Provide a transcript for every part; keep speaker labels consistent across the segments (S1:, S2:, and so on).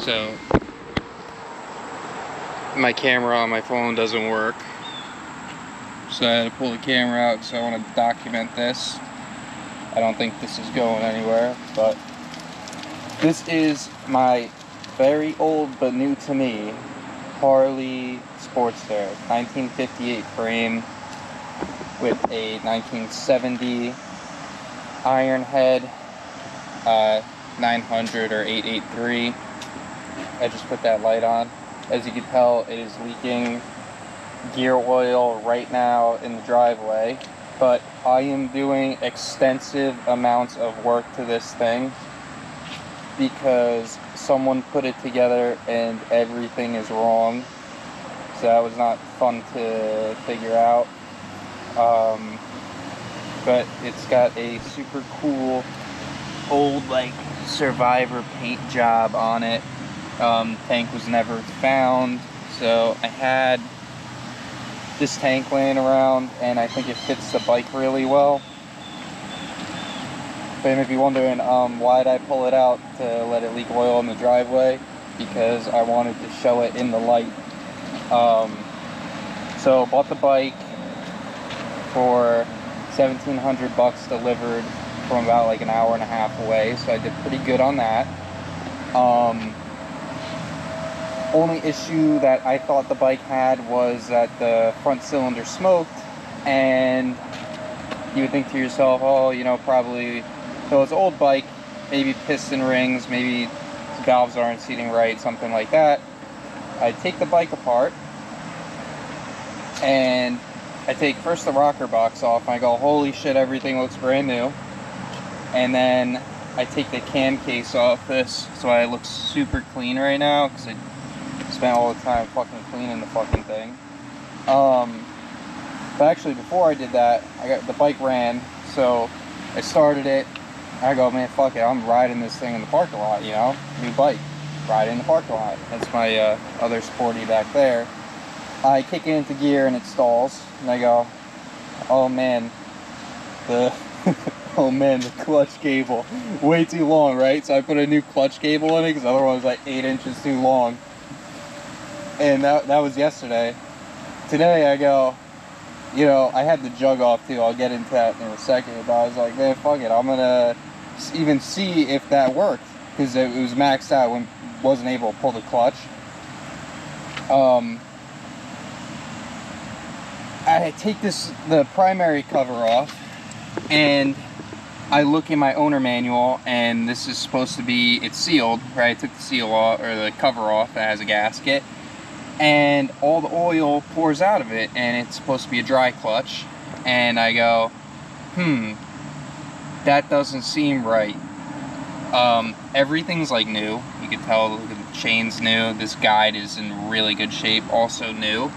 S1: So my camera on my phone doesn't work, so I had to pull the camera out because I want to document this. I don't think this is going anywhere, but this is my very old but new to me Harley Sportster, 1958 frame with a 1970 iron head, 900 or 883. I just put that light on. As you can tell, it is leaking gear oil right now in the driveway, but I am doing extensive amounts of work to this thing because someone put it together and everything is wrong. So that was not fun to figure out. But it's got a super cool old like Survivor paint job on it. Tank was never found, so I had this tank laying around and I think it fits the bike really well. But you may be wondering why did I pull it out to let it leak oil in the driveway? Because I wanted to show it in the light. So bought the bike for $1,700 delivered from about like an hour and a half away, so I did pretty good on that. Only issue that I thought the bike had was that the front cylinder smoked, and you would think to yourself, oh, you know, probably, so it's an old bike, maybe piston rings, maybe valves aren't seating right, something like that. I take the bike apart, and I take first the rocker box off, and I go, holy shit, everything looks brand new. And then I take the cam case off this, so it looks super clean right now, because I spent all the time fucking cleaning the fucking thing. But actually, before I did that, the bike ran, so I started it. I go, man, fuck it, I'm riding this thing in the parking lot, you know, new bike, ride in the parking lot. That's my other Sporty back there. I kick it into gear and it stalls, and I go, oh man, oh man, the clutch cable, way too long, right? So I put a new clutch cable in it, because the other one was like 8 inches too long. And that was yesterday. Today I go, you know, I had the jug off too, I'll get into that in a second, but I was like, man, fuck it, I'm gonna even see if that worked, because it was maxed out when wasn't able to pull the clutch. I take the primary cover off, and I look in my owner manual, and this is supposed to be, it's sealed, right? I took the seal off, or the cover off that has a gasket, and all the oil pours out of it, and it's supposed to be a dry clutch. And I go, that doesn't seem right. Everything's like new. You can tell the chain's new. This guide is in really good shape, also new.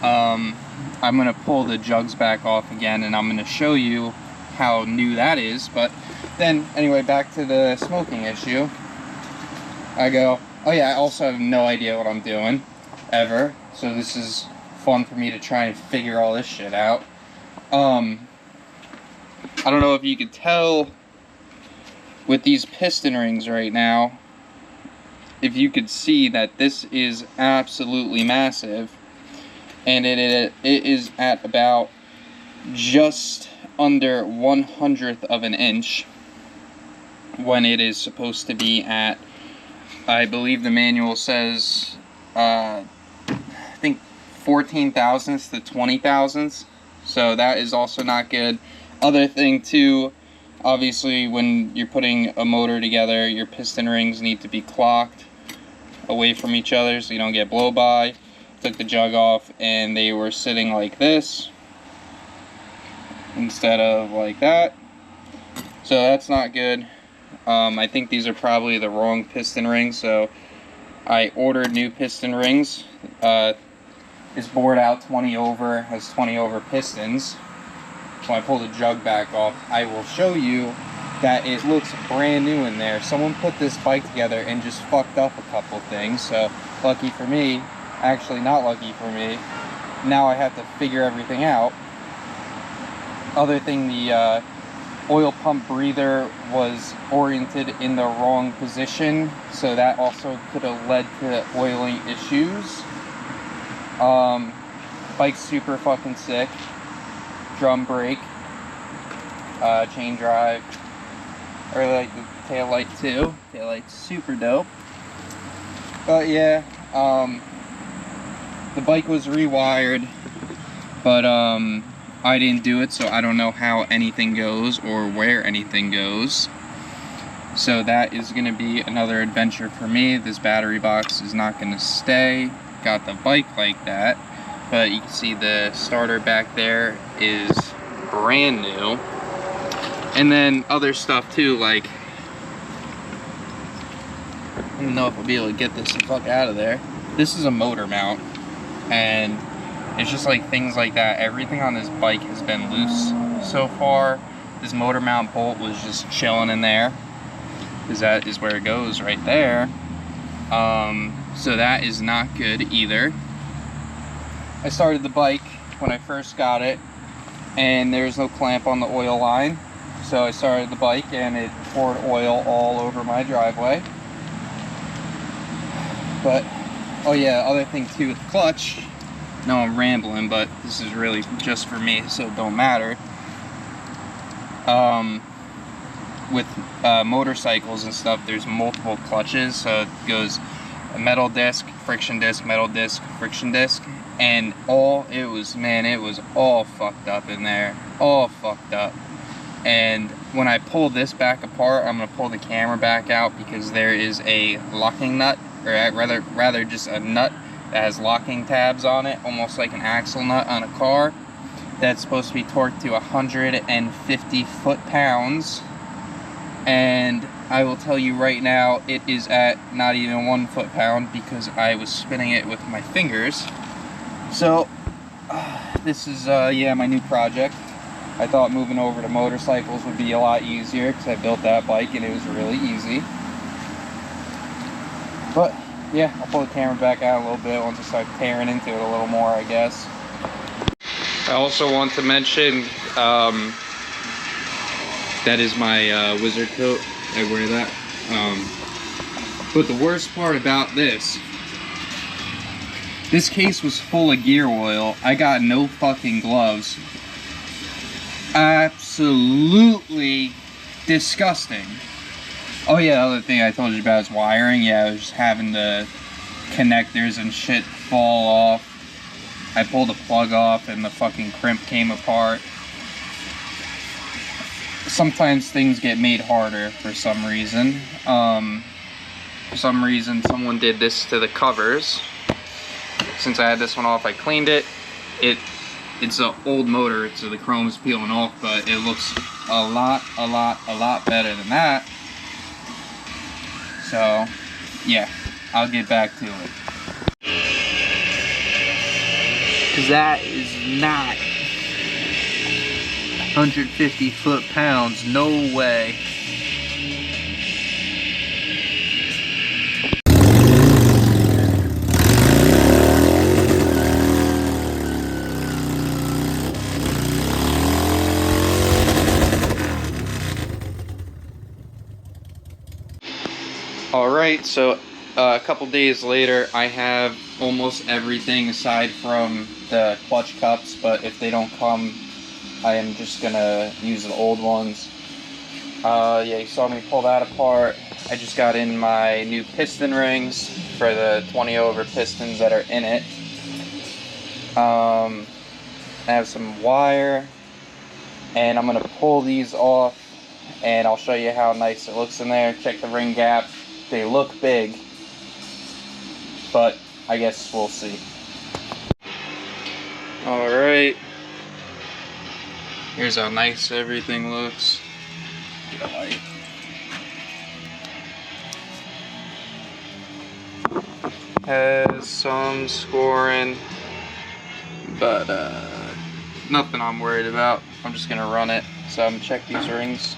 S1: I'm gonna pull the jugs back off again, and I'm gonna show you how new that is. But then, anyway, back to the smoking issue. I go, oh yeah, I also have no idea what I'm doing, ever. So this is fun for me to try and figure all this shit out. I don't know if you could tell with these piston rings right now, if you could see that this is absolutely massive. And it is at about just under 1/100th of an inch, when it is supposed to be at, I believe the manual says, I think 14 thousandths to 20 thousandths. So that is also not good. Other thing too, obviously when you're putting a motor together, your piston rings need to be clocked away from each other so you don't get blow by. Took the jug off and they were sitting like this instead of like that, so that's not good. I think these are probably the wrong piston rings, so I ordered new piston rings. Is bored out 20 over, has 20 over pistons. When I pull the jug back off, I will show you that it looks brand new in there. Someone put this bike together and just fucked up a couple things, so lucky for me. Actually not lucky for me, now I have to figure everything out. Other thing, the oil pump breather was oriented in the wrong position, so that also could have led to oiling issues. Bike's super fucking sick. Drum brake, chain drive. I really like the tail light too. Tail light's super dope. But yeah, the bike was rewired, but I didn't do it, so I don't know how anything goes or where anything goes. So that is going to be another adventure for me. This battery box is not going to stay. Got the bike like that, but you can see the starter back there is brand new. And then other stuff too, like, I don't know if I'll be able to get this the fuck out of there. This is a motor mount, and it's just like things like that. Everything on this bike has been loose so far. This motor mount bolt was just chilling in there, because that is where it goes right there. So that is not good either. I started the bike when I first got it, and there's no clamp on the oil line. So I started the bike and it poured oil all over my driveway. But, oh yeah, other thing too with the clutch. No, I'm rambling, but this is really just for me, so it don't matter. With motorcycles and stuff, there's multiple clutches, so it goes a metal disc, friction disc, metal disc, friction disc, and it was all fucked up in there, all fucked up. And when I pull this back apart, I'm gonna pull the camera back out because there is a locking nut, or rather just a nut that has locking tabs on it, almost like an axle nut on a car, that's supposed to be torqued to 150 foot-pounds. And I will tell you right now, it is at not even 1 foot-pound because I was spinning it with my fingers. So this is yeah, my new project. I thought moving over to motorcycles would be a lot easier because I built that bike and it was really easy. But yeah, I'll pull the camera back out a little bit once I start tearing into it a little more, I guess. I also want to mention that is my wizard coat. I wear that. But the worst part about this case was full of gear oil. I got no fucking gloves. Absolutely disgusting. Oh yeah, the other thing I told you about is wiring. Yeah, I was just having the connectors and shit fall off. I pulled the plug off and the fucking crimp came apart. Sometimes things get made harder for some reason. For some reason, someone did this to the covers. Since I had this one off, I cleaned it. It's an old motor, so the chrome's peeling off, but it looks a lot better than that. So, yeah, I'll get back to it. Because that is not 150 foot-pounds, no way. Alright, so a couple days later, I have almost everything aside from the clutch cups, but if they don't come, I am just gonna use the old ones. Yeah, you saw me pull that apart. I just got in my new piston rings for the 20 over pistons that are in it. I have some wire, and I'm gonna pull these off, and I'll show you how nice it looks in there. Check the ring gap. They look big, but I guess we'll see. Alright, here's how nice everything looks. Get a light. Has some scoring, but nothing I'm worried about. I'm just gonna run it. So I'm gonna check these rings.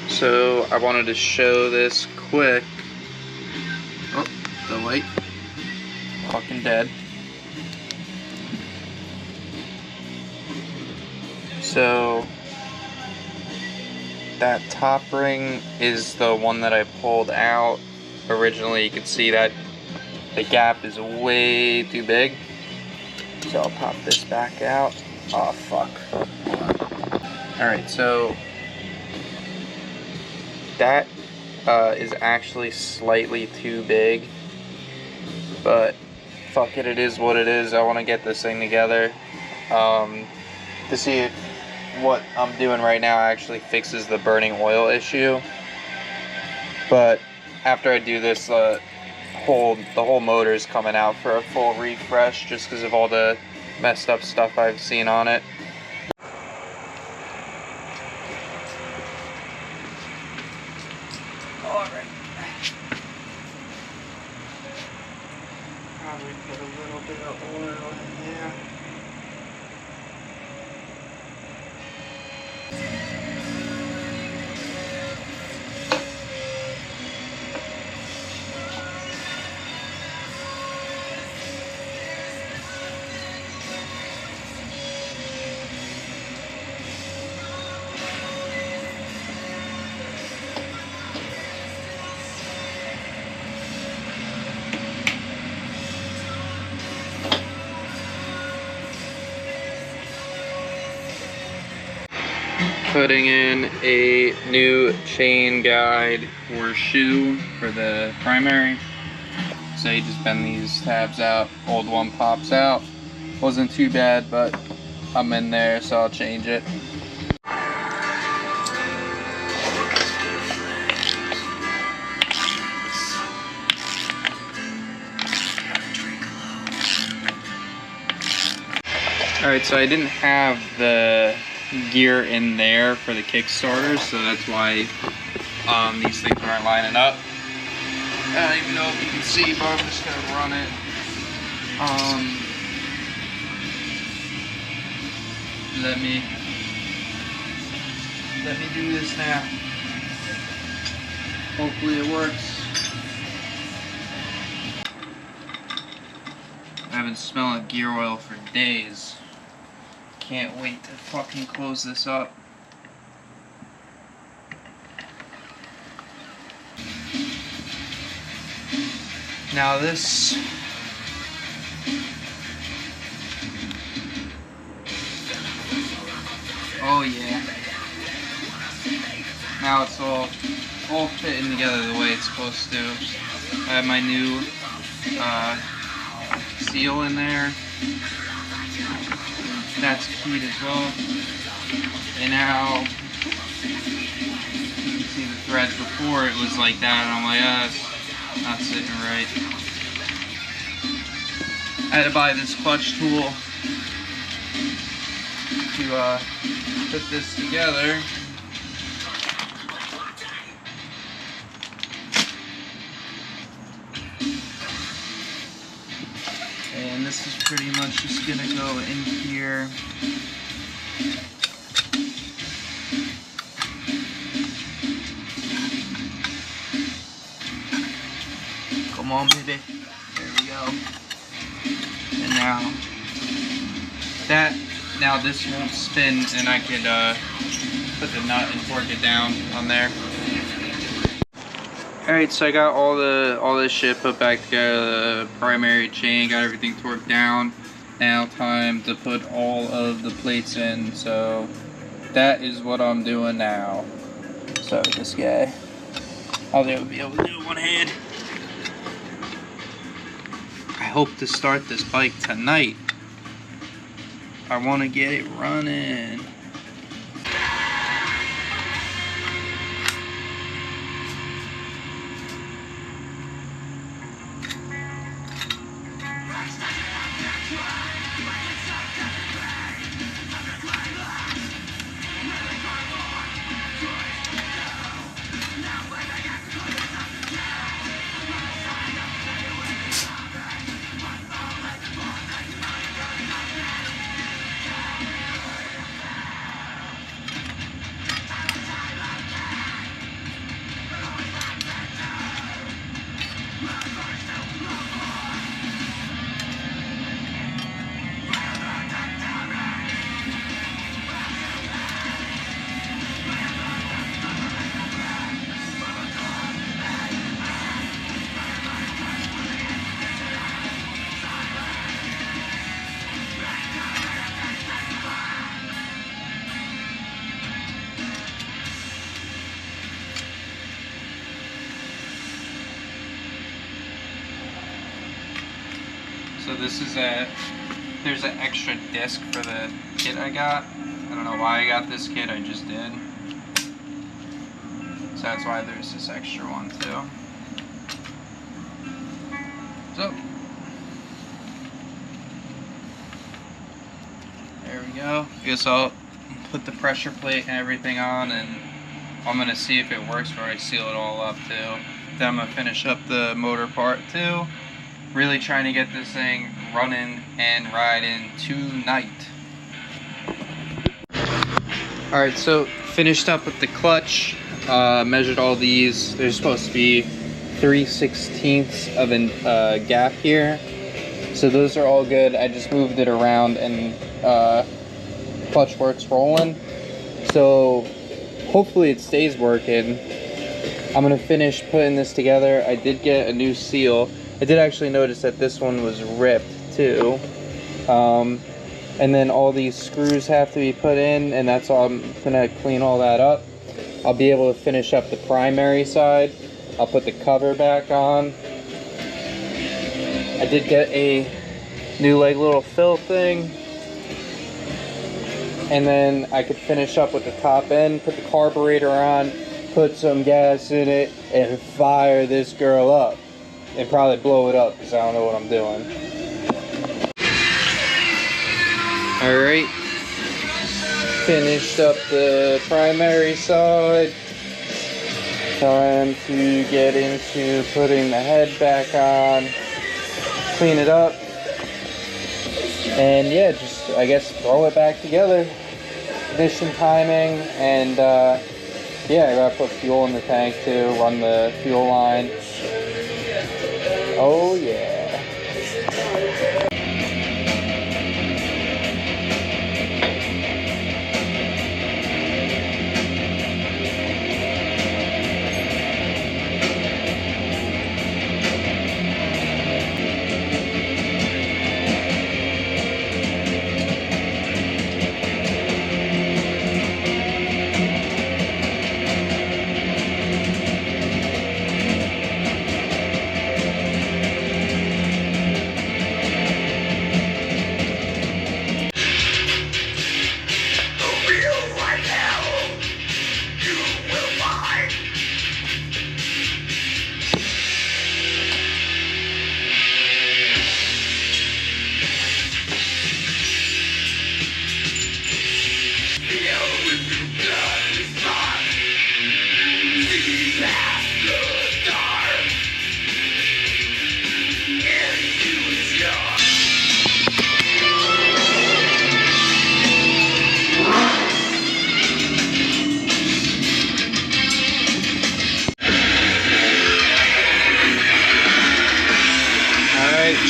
S1: So I wanted to show this quick. Oh, the light. Fucking dead. So that top ring is the one that I pulled out. Originally, you could see that the gap is way too big. So I'll pop this back out. Oh, fuck. Alright, so that is actually slightly too big. But fuck it, it is what it is. I want to get this thing together. To see if what I'm doing right now actually fixes the burning oil issue. But after I do this, the whole motor is coming out for a full refresh just because of all the messed up stuff I've seen on it. Alright. Probably put a little bit of oil in here. Putting in a new chain guide or shoe for the primary. So you just bend these tabs out, old one pops out. Wasn't too bad, but I'm in there, so I'll change it. Alright, so I didn't have the gear in there for the Kickstarter, so that's why these things aren't lining up. I don't even know if you can see, but I'm just gonna run it. Let me do this now. Hopefully it works. I've been smelling gear oil for days. Can't wait to fucking close this up. Now this oh yeah. Now it's all fitting together the way it's supposed to. I have my new seal in there. That's keyed as well. And now you can see the threads. Before it was like that, and I'm like, it's not sitting right. I had to buy this clutch tool to put this together. And this is pretty much just gonna go in here. Come on, baby. There we go. And now this won't spin, and I could put the nut and torque it down on there. Alright, so I got all this shit put back together, the primary chain, got everything torqued down. Now time to put all of the plates in, so that is what I'm doing now. So this guy, I'll be able to do it one hand. I hope to start this bike tonight. I want to get it running. this is there's an extra disc for the kit I got. I don't know why I got this kit, I just did. So that's why there's this extra one too. So, there we go. I guess I'll put the pressure plate and everything on, and I'm gonna see if it works before I seal it all up too. Then I'm gonna finish up the motor part too. Really trying to get this thing running and riding tonight. Alright, so finished up with the clutch. Measured all these. There's supposed to be 3/16 of a gap here. So those are all good. I just moved it around and clutch works rolling. So hopefully it stays working. I'm gonna finish putting this together. I did get a new seal. I did actually notice that this one was ripped too. And then all these screws have to be put in, and that's all. I'm gonna clean all that up. I'll be able to finish up the primary side. I'll put the cover back on. I did get a new like little fill thing. And then I could finish up with the top end, put the carburetor on, put some gas in it, and fire this girl up. And probably blow it up because I don't know what I'm doing. Alright. Finished up the primary side. Time to get into putting the head back on. Clean it up. And yeah, just I guess throw it back together. Ignition timing, and yeah, I gotta put fuel in the tank too, run the fuel line. Oh yeah.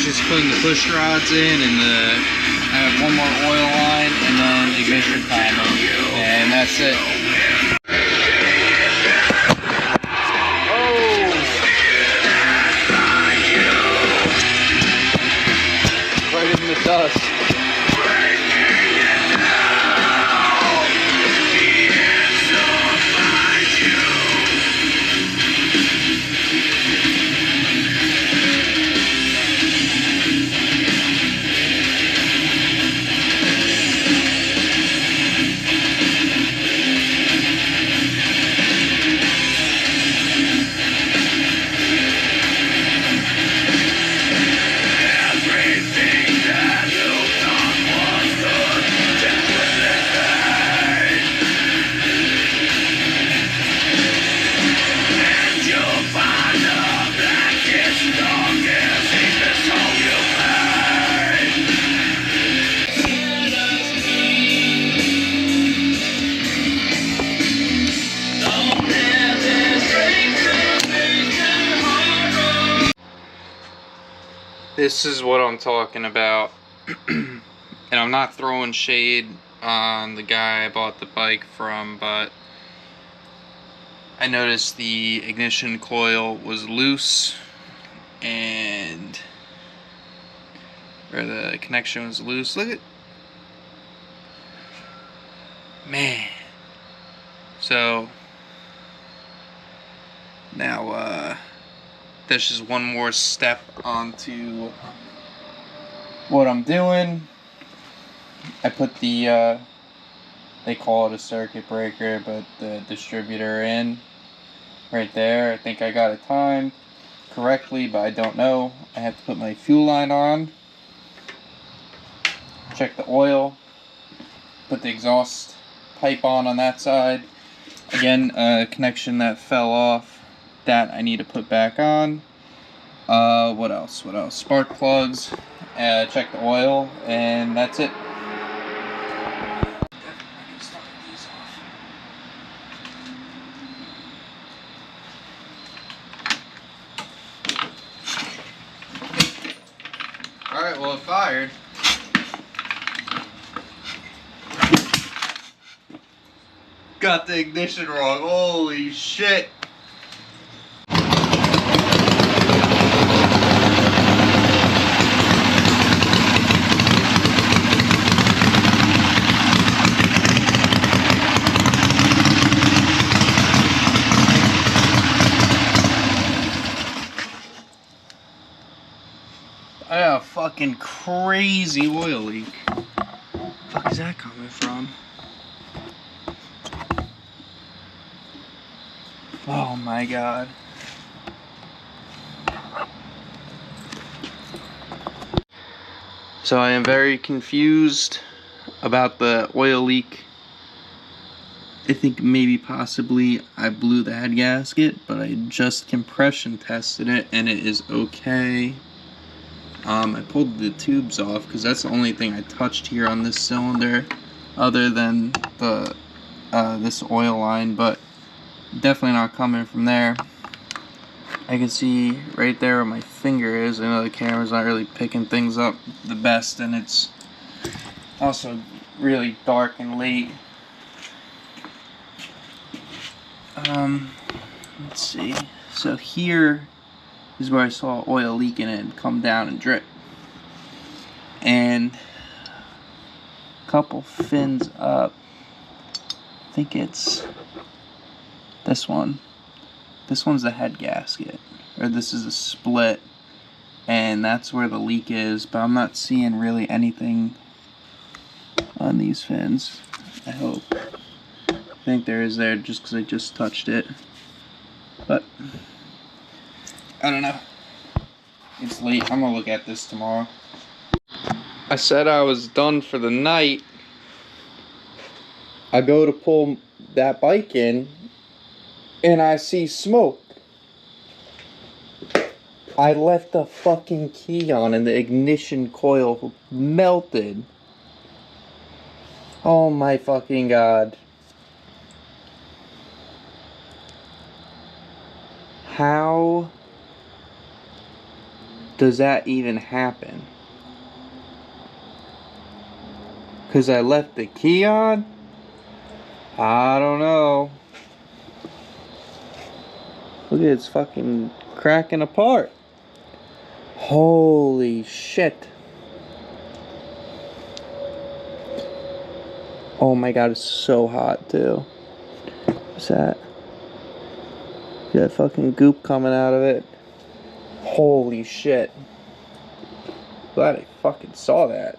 S1: Just putting the push rods in, and I have one more oil line, and then ignition timing, and that's it. Oh! Right in the dust. This is what I'm talking about. And I'm not throwing shade on the guy I bought the bike from, but I noticed the ignition coil was loose, and or the connection was loose. Look at, man. So now there's just one more step onto what I'm doing, I put the, they call it a circuit breaker, but the distributor in right there. I think I got it timed correctly, but I don't know. I have to put my fuel line on, check the oil, put the exhaust pipe on that side. Again, a connection that fell off that I need to put back on. What else? Spark plugs, check the oil, and that's it. Alright, well, it fired. Got the ignition wrong. Holy shit. I got a fucking crazy oil leak. Where the fuck is that coming from? Oh my god. So I am very confused about the oil leak. I think maybe possibly I blew the head gasket, but I just compression tested it and it is okay. I pulled the tubes off because that's the only thing I touched here on this cylinder other than the this oil line, but definitely not coming from there. I can see right there where my finger is. I know the camera's not really picking things up the best, and it's also really dark and late. Let's see. So here is where I saw oil leaking and come down and drip. And a couple fins up. I think it's this one. This one's the head gasket. Or this is a split. And that's where the leak is. But I'm not seeing really anything on these fins. I hope. I think there is there just because I just touched it. But I don't know. It's late. I'm gonna look at this tomorrow. I said I was done for the night. I go to pull that bike in and I see smoke. I left the fucking key on and the ignition coil melted. Oh my fucking god. How does that even happen? Because I left the key on? I don't know. Look at it, it's fucking cracking apart. Holy shit. Oh my god, it's so hot too. What's that? Got fucking goop coming out of it. Holy shit. Glad I fucking saw that.